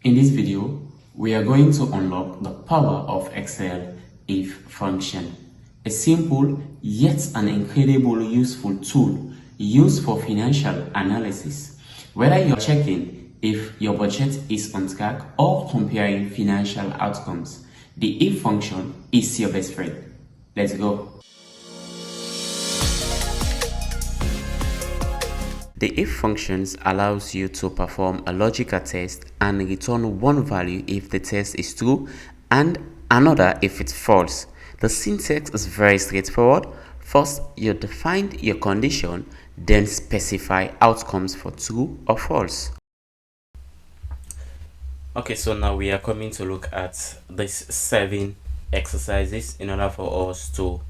In this video, we are going to unlock the power of Excel if function, a simple yet an incredibly useful tool used for financial analysis. Whether you're checking if your budget is on track or comparing financial outcomes, the if function is your best friend. Let's go. The if functions allows you to perform a logical test and return one value if the test is true and another if it's false. The syntax is very straightforward. First, you define your condition, then specify outcomes for true or false. Okay, so now we are coming to look at these 7 exercises in order for us to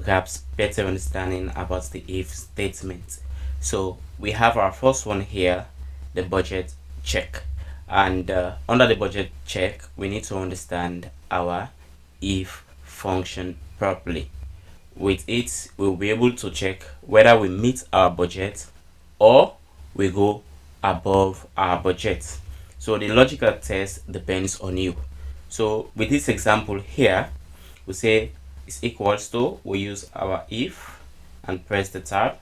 grasp better understanding about the if statement. So we have our first one here, the budget check, and under the budget check we need to understand our if function properly. With it, we'll be able to check whether we meet our budget or we go above our budget. So the logical test depends on you. So with this example here, we say is equals to, we use our if and press the tab.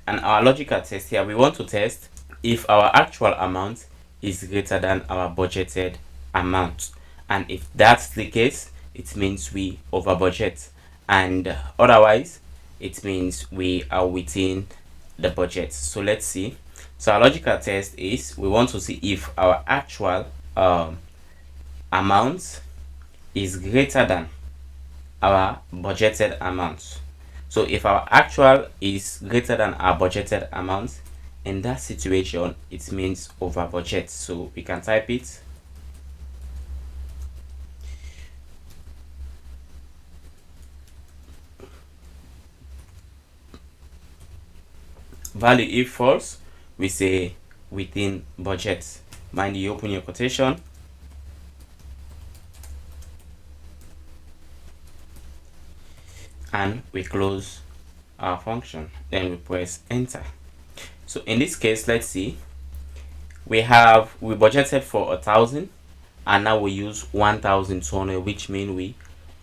And our logical test here, we want to test if our actual amount is greater than our budgeted amount. And if that's the case, it means we over budget. And otherwise, it means we are within the budget. So let's see. So our logical test is, we want to see if our actual amount is greater than our budgeted amount. So if our actual is greater than our budgeted amount, in that situation it means over budget. So we can type it. Value if false, we say within budget. Mind you, open your quotation. And we close our function, then we press enter. So in this case, let's see, we budgeted for 1,000 and now we use 1,200, which means we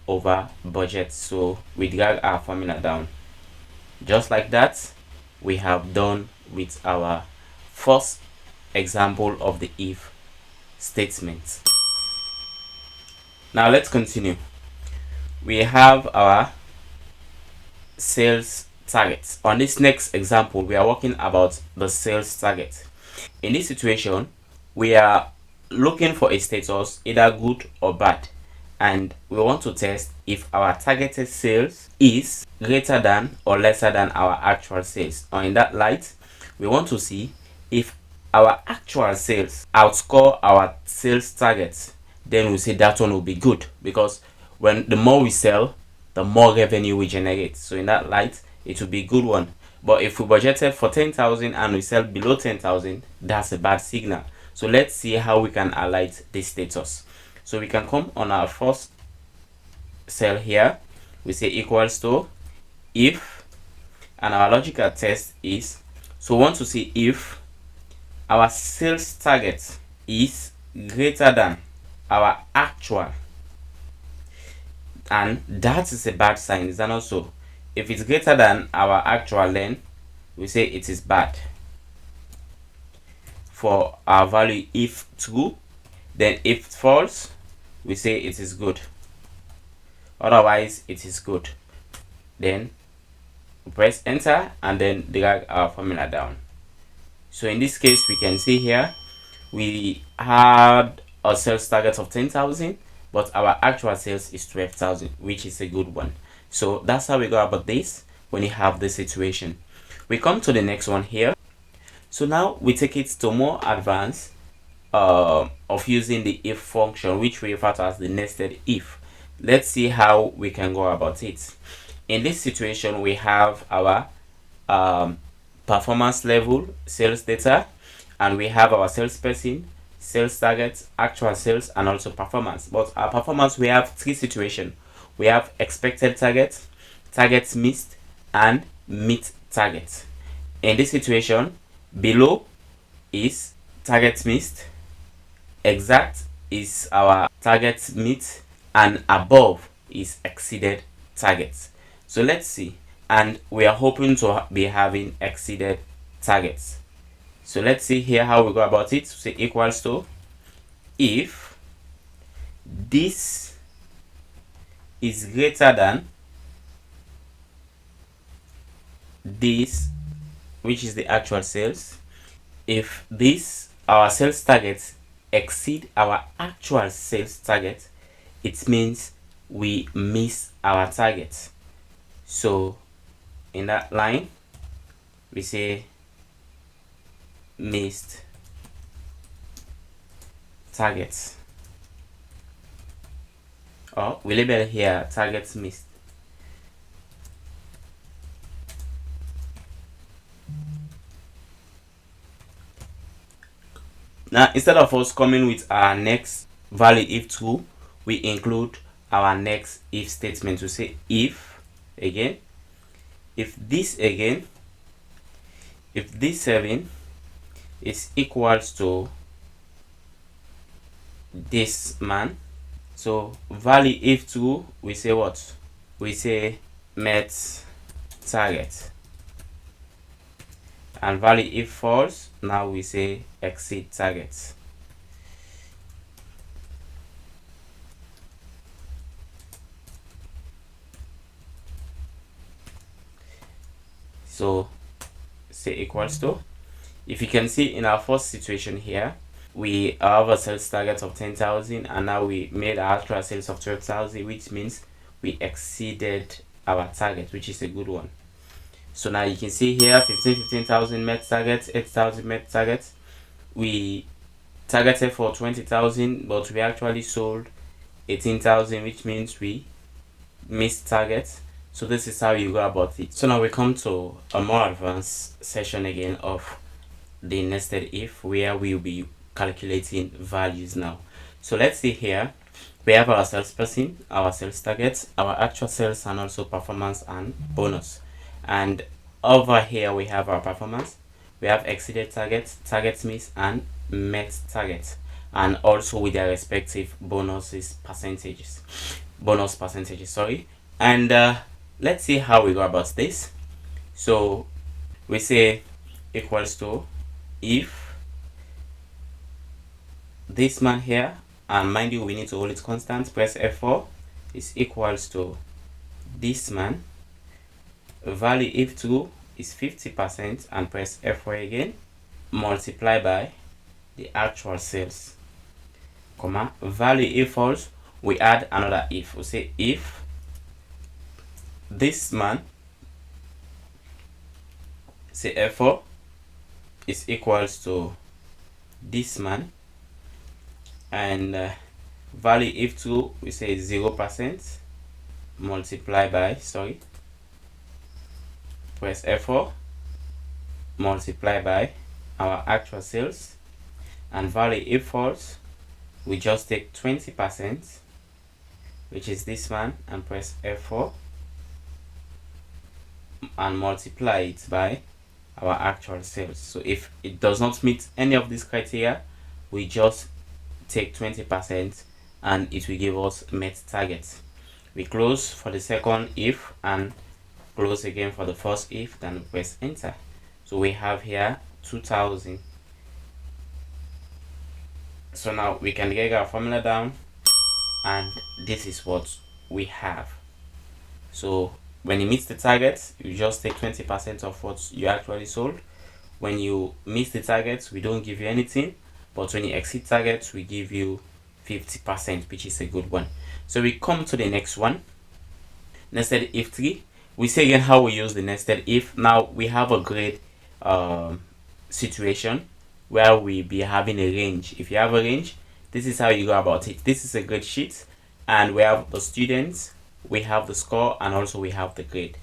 over budget. So we drag our formula down just like that. We have done with our first example of the if statement. Now let's continue. We have our sales target. On this next example, we are working about the sales target. In this situation, we are looking for a status, either good or bad, and we want to test if our targeted sales is greater than or lesser than our actual sales. Or in that light, we want to see if our actual sales outscore our sales targets. Then we say that one will be good, because when the more we sell, the more revenue we generate. So in that light, it will be a good one. But if we budgeted for 10,000 and we sell below 10,000, that's a bad signal. So let's see how we can highlight this status. So we can come on our first cell here. We say equals to if, and our logical test is, so we want to see if our sales target is greater than our actual, and that is a bad sign. Is that not so? If it's greater than our actual, then we say it is bad. For our value if true, then if false, we say it is good. Otherwise, it is good. Then press enter and then drag our formula down. So in this case, we can see here we had a sales target of 10,000, but our actual sales is 12,000, which is a good one. So that's how we go about this when you have this situation. We come to the next one here. So now we take it to more advanced of using the if function, which we refer to as the nested if. Let's see how we can go about it. In this situation, we have our performance level, sales data, and we have our salesperson, sales target, actual sales, and also performance. But our performance, we have 3 situations. We have expected target, targets missed, and meet target. In this situation, below is targets missed, exact is our target meet, and above is exceeded targets. So let's see, and we are hoping to be having exceeded targets. So let's see here how we go about it. Say equals to, if this is greater than this, which is the actual sales, if this our sales target exceed our actual sales target, it means we miss our target. So in that line we say missed targets, or we label here targets missed. Now instead of us coming with our next valid if true, we include our next if statement to say if again, if this 7 is equals to this man. So valid if true, we say what? We say met target. And valid if false, now we say exceed target. So say equals to, if you can see in our first situation here, we have a sales target of 10,000 and now we made our actual sales of 12,000, which means we exceeded our target, which is a good one. So now you can see here 15,000 met targets, 8,000 met targets. We targeted for 20,000, but we actually sold 18,000, which means we missed target. So this is how you go about it. So now we come to a more advanced session again of the nested if, where we'll be calculating values now. So let's see here, we have our salesperson, our sales targets, our actual sales, and also performance and bonus. And over here we have our performance, we have exceeded targets, targets missed, and met targets, and also with their respective bonus percentages, sorry. And let's see how we go about this. So we say equals to, if this man here, and mind you we need to hold it constant, press F4, is equals to this man, value if true is 50%, and press F4 again, multiply by the actual sales, comma, value if false, we add another if. We say if this man, say F4, is equals to this man, and value if true, we say 0%, multiply by, sorry, press F4, multiply by our actual sales, and value if false, we just take 20%, which is this one, and press F4 and multiply it by our actual sales. So if it does not meet any of these criteria, we just take 20% and it will give us met target. We close for the second if and close again for the first if, then press enter. So we have here 2000. So now we can get our formula down, and this is what we have. So when you meet the target, you just take 20% of what you actually sold. When you miss the target, we don't give you anything, but when you exceed targets, we give you 50%, which is a good one. So we come to the next one, nested if 3. We say again how we use the nested if. Now we have a great situation where we be having a range. If you have a range, this is how you go about it. This is a grade sheet, and we have the students, we have the score, and also we have the grade.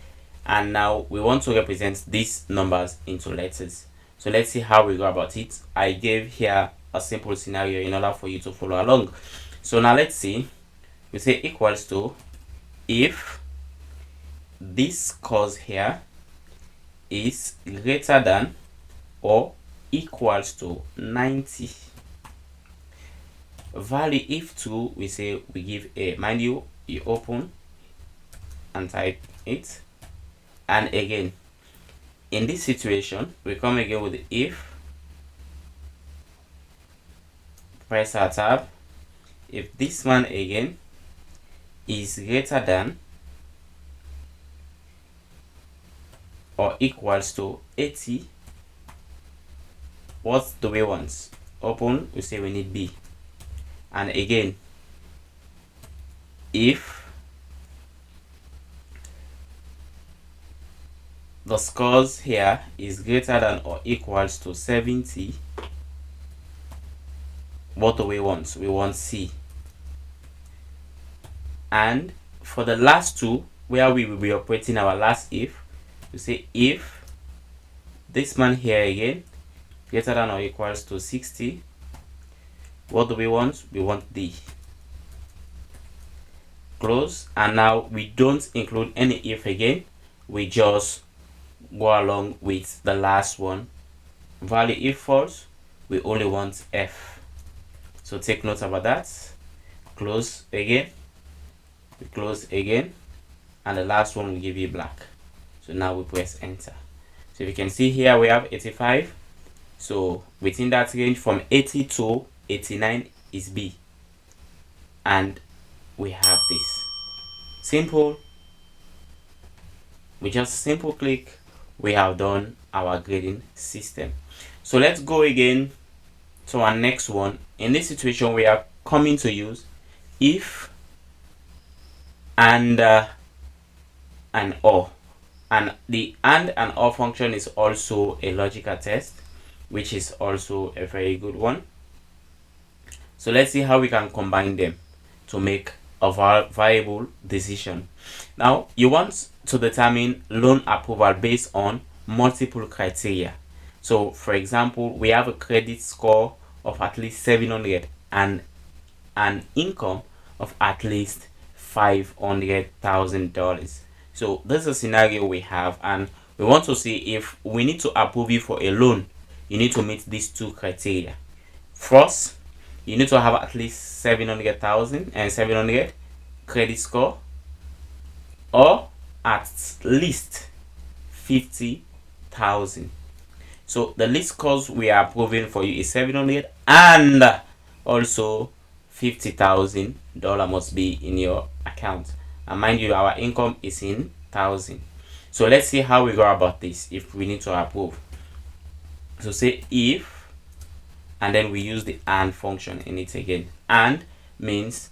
And now we want to represent these numbers into letters. So let's see how we go about it. I gave here a simple scenario in order for you to follow along. So now let's see. We say equals to, if this scores here is greater than or equals to 90, value if true, we say we give a, mind you open and type it, and again in this situation we come again with the if, press our tab. If this one again is greater than or equals to 80, what do we want? Open, we say we need B. And again, if the scores here is greater than or equals to 70, what do we want? We want C. And for the last two, where we will be operating our last if, we say if this man here again greater than or equals to 60, what do we want? We want D. Close. And now we don't include any if again, we just go along with the last one. Value if false, we only want F. So take note about that. Close again, we close again, and the last one will give you black. So now we press enter. So if you can see here we have 85. So within that range from 80 to 89 is B, and we have this. Simple. We just simple click, we have done our grading system. So let's go again to our next one. In this situation we are coming to use if and or, and the and or function is also a logical test, which is also a very good one. So let's see how we can combine them to make a viable decision. Now you want to determine loan approval based on multiple criteria. So for example, we have a credit score of at least 700 and an income of at least $500,000. So this is a scenario we have, and we want to see if we need to approve you for a loan. You need to meet these two criteria. First, you need to have at least 700,000 and 700 credit score, or at least 50,000. So the least scores we are approving for you is 700, and also $50,000 must be in your account. And mind you, our income is in thousand. So let's see how we go about this if we need to approve. So say if, and then we use the and function in it again. And means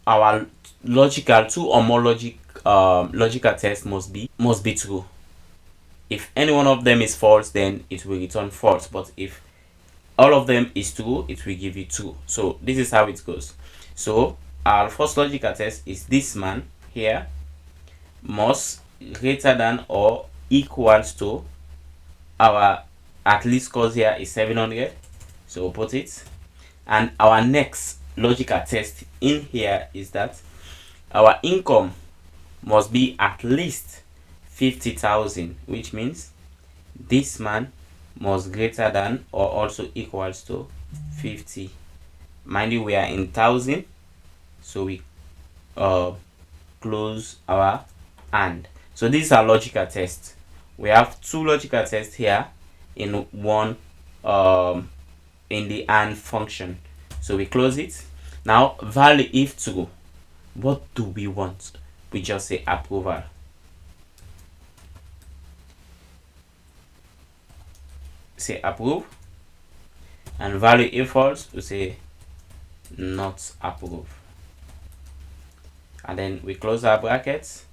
our logical two or more logical test must be true. If any one of them is false, then it will return false. But if all of them is true, it will give you true. So this is how it goes. So our first logical test is this man here must greater than or equals to, our at least scores here is 700, so we'll put it. And our next logical test in here is that our income must be at least 50,000, which means this man must greater than or also equals to 50. Mind you, we are in thousand, so we close our and. So this is our logical test. We have two logical tests here in one in the and function. So we close it. Now value if true, what do we want? We just say approval. Say approve. And value if false, we say not approve. And then we close our brackets,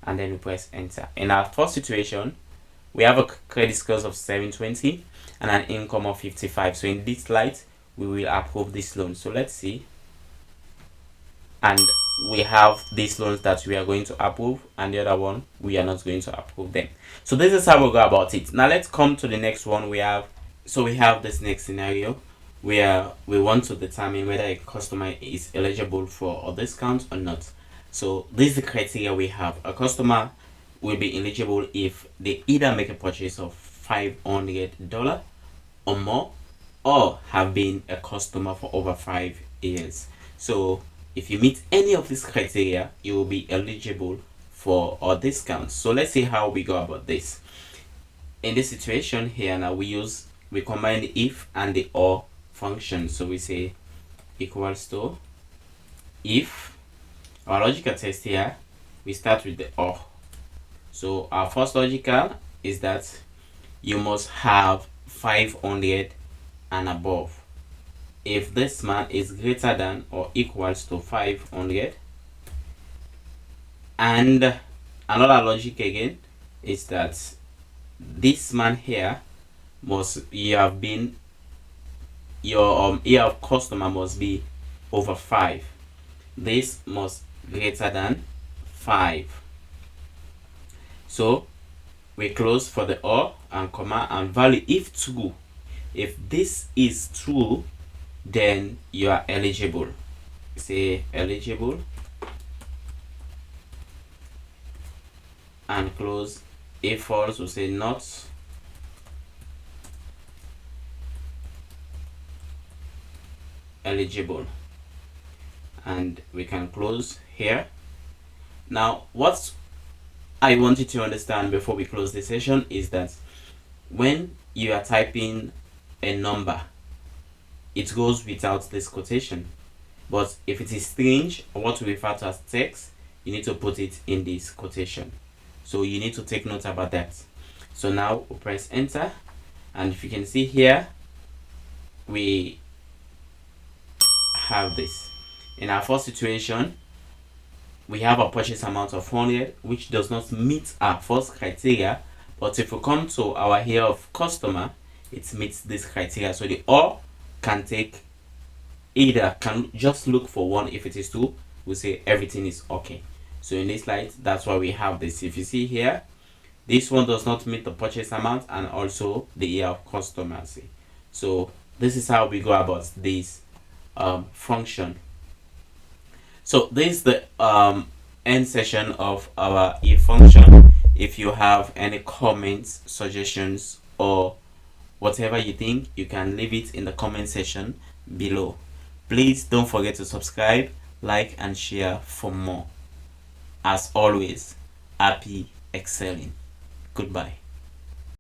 and then we press enter. In our first situation, we have a credit score of 720 and an income of 55. So in this light, we will approve this loan. So let's see. And we have these loans that we are going to approve, and the other one we are not going to approve them. So this is how we go about it. Now let's come to the next one. We have this next scenario where we want to determine whether a customer is eligible for a discount or not. So this is the criteria we have. A customer will be eligible if they either make a purchase of $500 or more, or have been a customer for over 5 years. So if you meet any of these criteria, you will be eligible for our discount. So let's see how we go about this. In this situation here, now we combine the if and the or function. So we say equals to if. Our logical test here, we start with the or. So our first logical is that you must have 500 and above. If this man is greater than or equals to 500, and another logic again is that this man here must your year of customer must be over 5. This must greater than 5. So we close for the or and comma and value if true. If this is true, then you are eligible. Say eligible and close. If false, we say not eligible, and we can close here. Now what I want you to understand before we close the session is that when you are typing a number, it goes without this quotation, but if it is string or what we refer to as text, you need to put it in this quotation. So you need to take note about that. So now we'll press enter, and if you can see here, we have this. In our first situation, we have a purchase amount of 100, which does not meet our first criteria, but if we come to our year of customer, it meets this criteria. So the or can take either, can just look for one. If it is two, we say everything is okay. So in this slide, that's why we have this. If you see here, this one does not meet the purchase amount and also the year of customer. So this is how we go about this function. So this is the end session of our if function. If you have any comments, suggestions, or whatever you think, you can leave it in the comment section below. Please don't forget to subscribe, like, and share for more. As always, happy excelling. Goodbye.